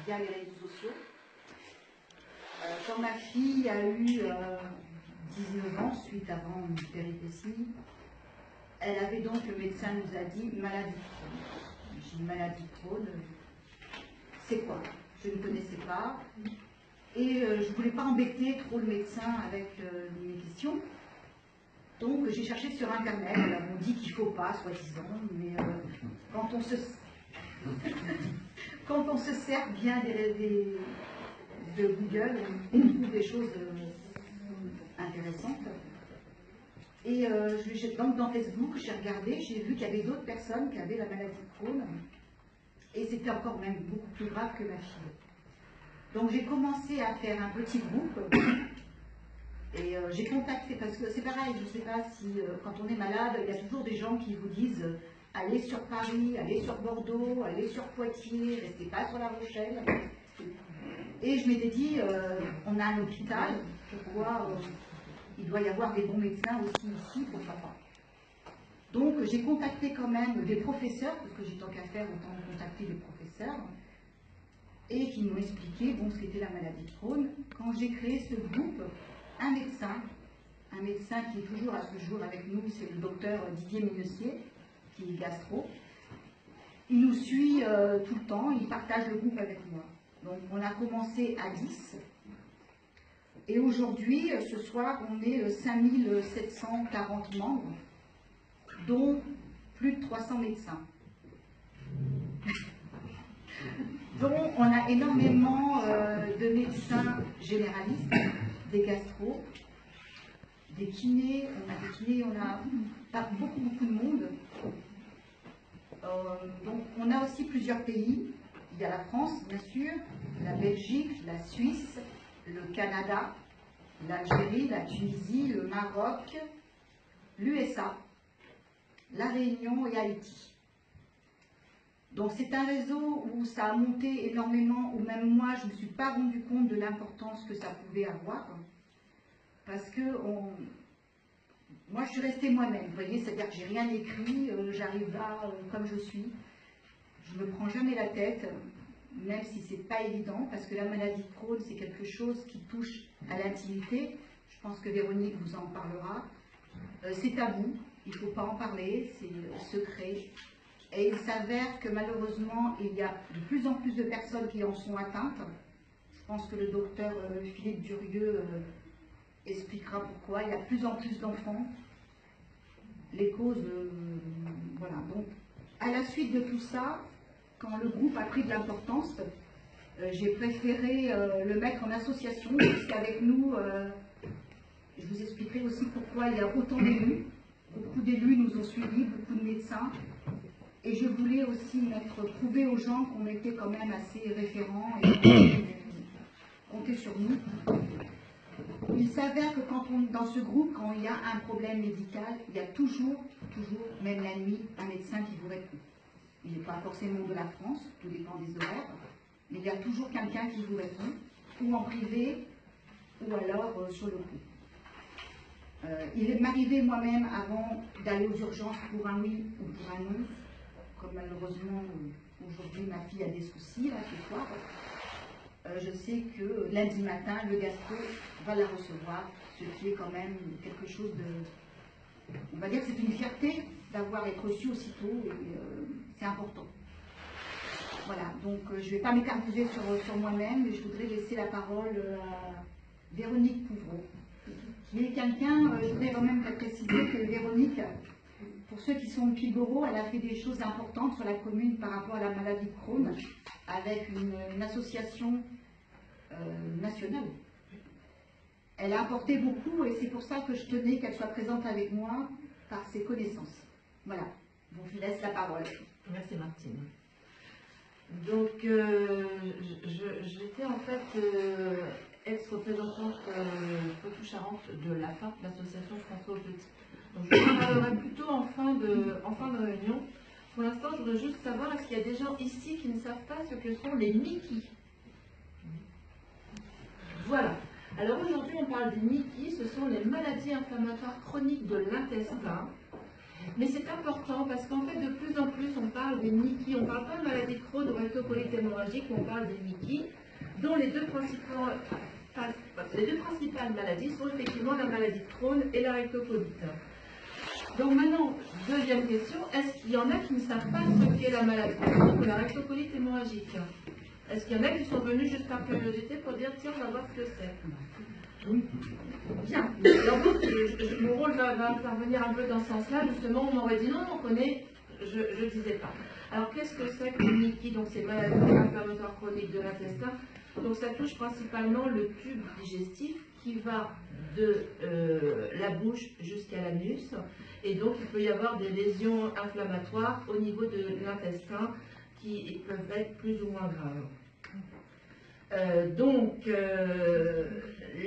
via les réseaux sociaux. Quand ma fille a eu 19 ans, suite avant une péripétie, elle avait donc, le médecin nous a dit, maladie de Crohn. J'ai une maladie de Crohn, c'est quoi? Je ne connaissais pas. Et je ne voulais pas embêter trop le médecin avec mes questions. Donc j'ai cherché sur Internet, alors on dit qu'il ne faut pas, soi-disant, mais quand on se sert bien de Google, on trouve des choses intéressantes. Et donc dans Facebook, j'ai regardé, j'ai vu qu'il y avait d'autres personnes qui avaient la maladie de Crohn, et c'était encore même beaucoup plus grave que ma fille. Donc j'ai commencé à faire un petit groupe. Et j'ai contacté, parce que c'est pareil, je ne sais pas si quand on est malade, il y a toujours des gens qui vous disent allez sur Paris, allez sur Bordeaux, allez sur Poitiers, restez pas sur La Rochelle. Et je m'étais dit, on a un hôpital, pourquoi il doit y avoir des bons médecins aussi ici, pourquoi pas. Donc j'ai contacté quand même des professeurs, parce que j'ai tant qu'à faire, autant contacter des professeurs, et qui m'ont expliqué bon, ce qu'était la maladie de Crohn. Quand j'ai créé ce groupe, un médecin qui est toujours à ce jour avec nous, c'est le docteur Didier Minessier, qui est gastro. Il nous suit tout le temps, il partage le groupe avec moi. Donc on a commencé à 10, et aujourd'hui, ce soir, on est 5740 membres, dont plus de 300 médecins. Donc on a énormément de médecins généralistes, des gastros, des kinés, on a pas beaucoup de monde. Donc on a aussi plusieurs pays. Il y a la France, bien sûr, la Belgique, la Suisse, le Canada, l'Algérie, la Tunisie, le Maroc, l'USA, la Réunion et Haïti. Donc c'est un réseau où ça a monté énormément, où même moi je ne me suis pas rendu compte de l'importance que ça pouvait avoir, parce que moi je suis restée moi-même, vous voyez, c'est-à-dire que j'ai rien écrit, j'arrive là comme je suis, je ne me prends jamais la tête, même si c'est pas évident, parce que la maladie de Crohn c'est quelque chose qui touche à l'intimité, je pense que Véronique vous en parlera, c'est tabou, il ne faut pas en parler, c'est secret. Et il s'avère que malheureusement, il y a de plus en plus de personnes qui en sont atteintes. Je pense que le docteur Philippe Durieux expliquera pourquoi. Il y a de plus en plus d'enfants. Les causes, voilà. Donc, à la suite de tout ça, quand le groupe a pris de l'importance, j'ai préféré le mettre en association, puisqu'avec nous, je vous expliquerai aussi pourquoi il y a autant d'élus. Beaucoup d'élus nous ont suivis, beaucoup de médecins. Et je voulais aussi prouver aux gens qu'on était quand même assez référents et compter sur nous. Il s'avère que dans ce groupe, quand il y a un problème médical, il y a toujours, même la nuit, un médecin qui vous répond. Il n'est pas forcément de la France, tout dépend des horaires, mais il y a toujours quelqu'un qui vous répond, ou en privé, ou alors sur le coup. Il m'arrivait moi-même, avant d'aller aux urgences pour un oui ou pour un non, comme malheureusement aujourd'hui ma fille a des soucis là ce soir, je sais que lundi matin le gastro va la recevoir, ce qui est quand même quelque chose de, on va dire que c'est une fierté d'avoir été reçue aussitôt, et c'est important. Voilà, donc je ne vais pas m'éterniser sur moi-même, mais je voudrais laisser la parole à Véronique Pouvreau, qui est quelqu'un, je voudrais quand même préciser que Véronique, pour ceux qui sont au Pilboro, elle a fait des choses importantes sur la commune par rapport à la maladie de Crohn, avec une association nationale. Elle a apporté beaucoup, et c'est pour ça que je tenais qu'elle soit présente avec moi par ses connaissances. Voilà, donc je laisse la parole. Merci Martine. Donc j'étais en fait ex-représentante Poitou-Charentes de l'AFA, l'association française aux petits. Donc je vous en parlerai plutôt en fin de réunion. Pour l'instant, je voudrais juste savoir, est-ce qu'il y a des gens ici qui ne savent pas ce que sont les MICI? Voilà. Alors aujourd'hui, on parle des MICI, ce sont les maladies inflammatoires chroniques de l'intestin. Mais c'est important parce qu'en fait, de plus en plus, on parle des MICI. On ne parle pas de maladie de Crohn ou rectocolite hémorragique, on parle des MICI, dont les deux principales maladies sont effectivement la maladie de Crohn et la rectocolite. Donc maintenant, deuxième question, est-ce qu'il y en a qui ne savent pas ce qu'est la maladie de Crohn ou la rectocolite hémorragique? Est-ce qu'il y en a qui sont venus juste par curiosité pour dire tiens, on va voir ce que c'est? Bien. Alors donc, mon rôle va intervenir un peu dans ce sens-là. Justement, on m'aurait dit non, on connaît, je ne disais pas. Alors qu'est-ce que c'est que le MICI? Donc c'est maladie inflammatoire chronique de l'intestin. Donc ça touche principalement le tube digestif qui va de la bouche jusqu'à l'anus. Et donc il peut y avoir des lésions inflammatoires au niveau de l'intestin qui peuvent être plus ou moins graves.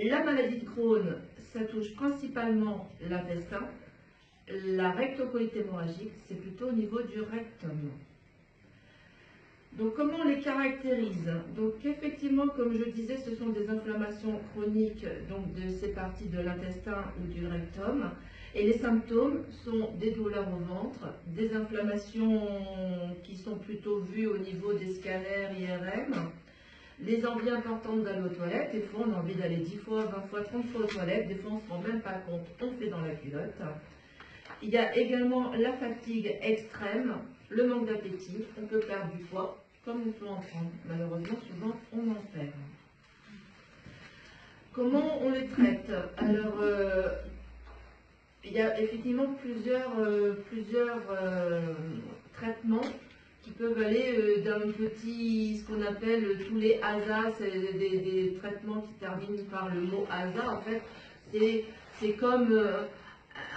La maladie de Crohn, ça touche principalement l'intestin. La rectocolite hémorragique, c'est plutôt au niveau du rectum. Donc comment on les caractérise? Donc effectivement, comme je disais, ce sont des inflammations chroniques donc de ces parties de l'intestin ou du rectum. Et les symptômes sont des douleurs au ventre, des inflammations qui sont plutôt vues au niveau des scanners IRM, les envies importantes d'aller aux toilettes. Des fois, on a envie d'aller 10 fois, 20 fois, 30 fois aux toilettes. Des fois, on ne se rend même pas compte, on fait dans la culotte. Il y a également la fatigue extrême, le manque d'appétit. On peut perdre du poids, comme on peut en prendre. Malheureusement, souvent, on en perd. Comment on les traite? Alors, il y a effectivement plusieurs traitements qui peuvent aller d'un petit, ce qu'on appelle tous les ASA, c'est des traitements qui terminent par le mot ASA. En fait, c'est comme,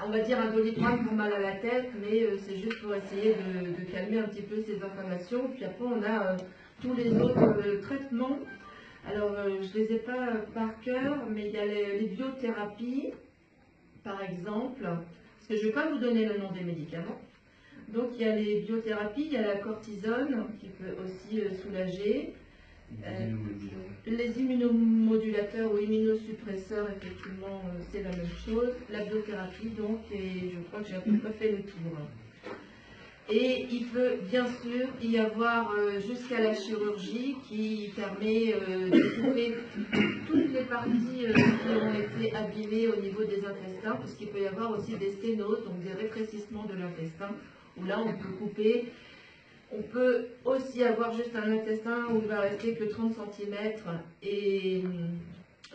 on va dire, un Doliprane pour mal à la tête, mais c'est juste pour essayer de calmer un petit peu ces inflammations. Puis après, on a tous les autres traitements. Alors, je ne les ai pas par cœur, mais il y a les biothérapies, par exemple, parce que je ne vais pas vous donner le nom des médicaments. Donc il y a les biothérapies, il y a la cortisone qui peut aussi soulager. Les immunomodulateurs ou immunosuppresseurs, effectivement, c'est la même chose. La biothérapie, donc, et je crois que j'ai à peu près fait le tour. Et il peut bien sûr y avoir jusqu'à la chirurgie qui permet de couper toutes les parties qui ont été abîmées au niveau des intestins, puisqu'il peut y avoir aussi des sténoses, donc des rétrécissements de l'intestin, où là on peut couper. On peut aussi avoir juste un intestin où il va rester que 30 cm. Et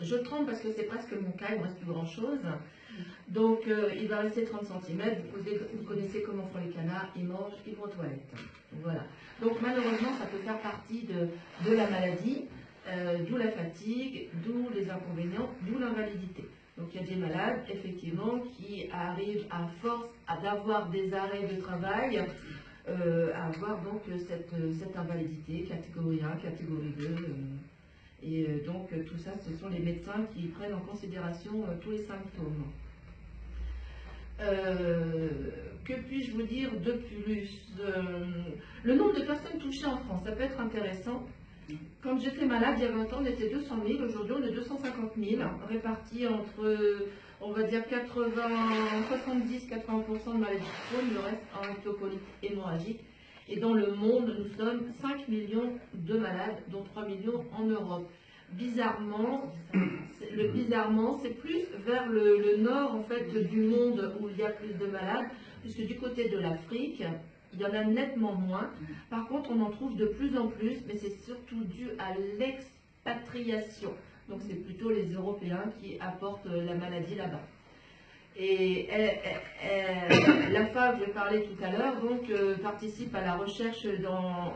je tremble parce que c'est presque mon cas, il ne reste plus grand chose. Donc il va rester 30 cm. Vous connaissez comment font les canards, ils mangent, ils vont aux toilettes. Voilà. Donc malheureusement, ça peut faire partie de la maladie, d'où la fatigue, d'où les inconvénients, d'où l'invalidité. Donc il y a des malades, effectivement, qui arrivent à force d'avoir des arrêts de travail, à avoir donc cette invalidité, catégorie 1, catégorie 2. Et donc tout ça, ce sont les médecins qui prennent en considération tous les symptômes. Que puis-je vous dire de plus? Le nombre de personnes touchées en France, ça peut être intéressant. Quand j'étais malade, il y a 20 ans, on était 200 000. Aujourd'hui, on est 250 000, répartis entre, on va dire, 70-80% de maladies de Crohn, le reste en rectocolite hémorragique. Et dans le monde, nous sommes 5 millions de malades, dont 3 millions en Europe. Bizarrement, c'est plus vers le nord en fait, du monde où il y a plus de malades, puisque du côté de l'Afrique, il y en a nettement moins. Par contre, on en trouve de plus en plus, mais c'est surtout dû à l'expatriation. Donc c'est plutôt les Européens qui apportent la maladie là-bas. Et la FAV, je parlais tout à l'heure, donc participe à la recherche dans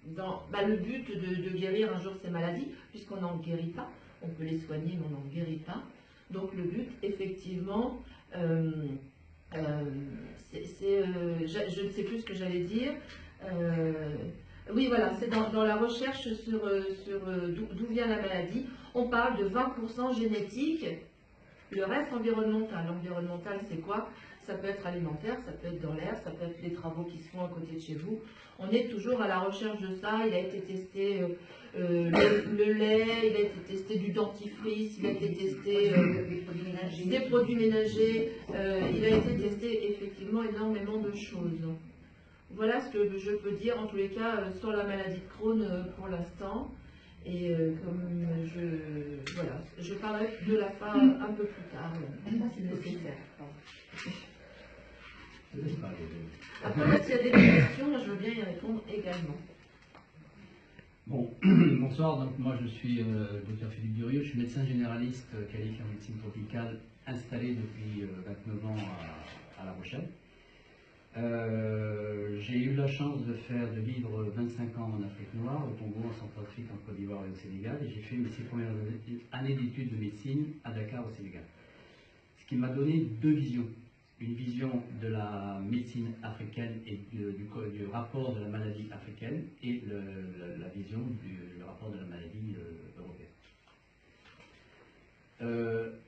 le but de guérir un jour ces maladies, puisqu'on n'en guérit pas. On peut les soigner, mais on n'en guérit pas. Donc le but, effectivement, je ne sais plus ce que j'allais dire. Oui, voilà, c'est dans la recherche sur d'où vient la maladie. On parle de 20% génétique, le reste environnemental. L'environnemental, c'est quoi? Ça peut être alimentaire, ça peut être dans l'air, ça peut être les travaux qui se font à côté de chez vous. On est toujours à la recherche de ça. Il a été testé le lait, il a été testé du dentifrice, il a été testé des produits ménagers, il a été testé effectivement énormément de choses. Voilà ce que je peux dire en tous les cas sur la maladie de Crohn pour l'instant. Et je parlerai de la fin un peu plus tard, si nécessaire. Après, s'il y a des questions, je veux bien y répondre également. Bon, bonsoir, donc moi je suis Dr Philippe Durieux, je suis médecin généraliste qualifié en médecine tropicale, installé depuis 29 ans à La Rochelle. J'ai eu la chance de vivre 25 ans en Afrique noire, au Congo, en Centrafrique, en Côte d'Ivoire et au Sénégal, et j'ai fait mes 6 premières années d'études de médecine à Dakar, au Sénégal. Ce qui m'a donné deux visions. Une vision de la médecine africaine et du rapport de la maladie africaine, et la vision du rapport de la maladie européenne.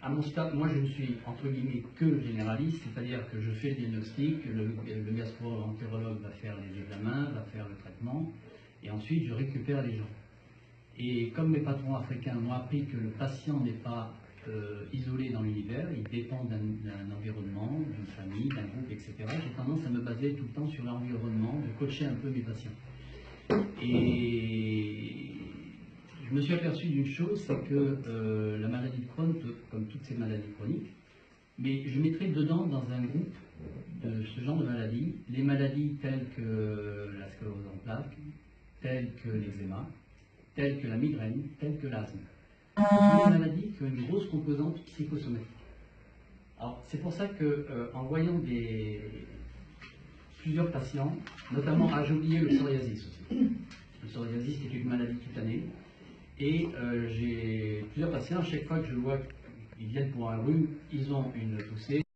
À mon stade, moi je ne suis entre guillemets que généraliste, c'est-à-dire que je fais le diagnostic, le gastro-entérologue va faire les examens, va faire le traitement, et ensuite je récupère les gens. Et comme mes patrons africains m'ont appris que le patient n'est pas isolé dans l'univers, il dépend d'un environnement, d'une famille, d'un groupe, etc. J'ai tendance à me baser tout le temps sur l'environnement, de coacher un peu mes patients. Et je me suis aperçu d'une chose, c'est que la maladie de Crohn, comme toutes ces maladies chroniques, mais je mettrais dedans dans un groupe de ce genre de maladies, les maladies telles que la sclérose en plaques, telles que l'eczéma, telles que la migraine, telles que l'asthme. Ce sont des maladies qui ont une grosse composante psychosomatique. Alors c'est pour ça que en voyant plusieurs patients, notamment, j'ai oublié le psoriasis aussi. Le psoriasis est une maladie cutanée. Et j'ai plusieurs patients, à chaque fois que je vois qu'ils viennent pour un rhume, ils ont une poussée.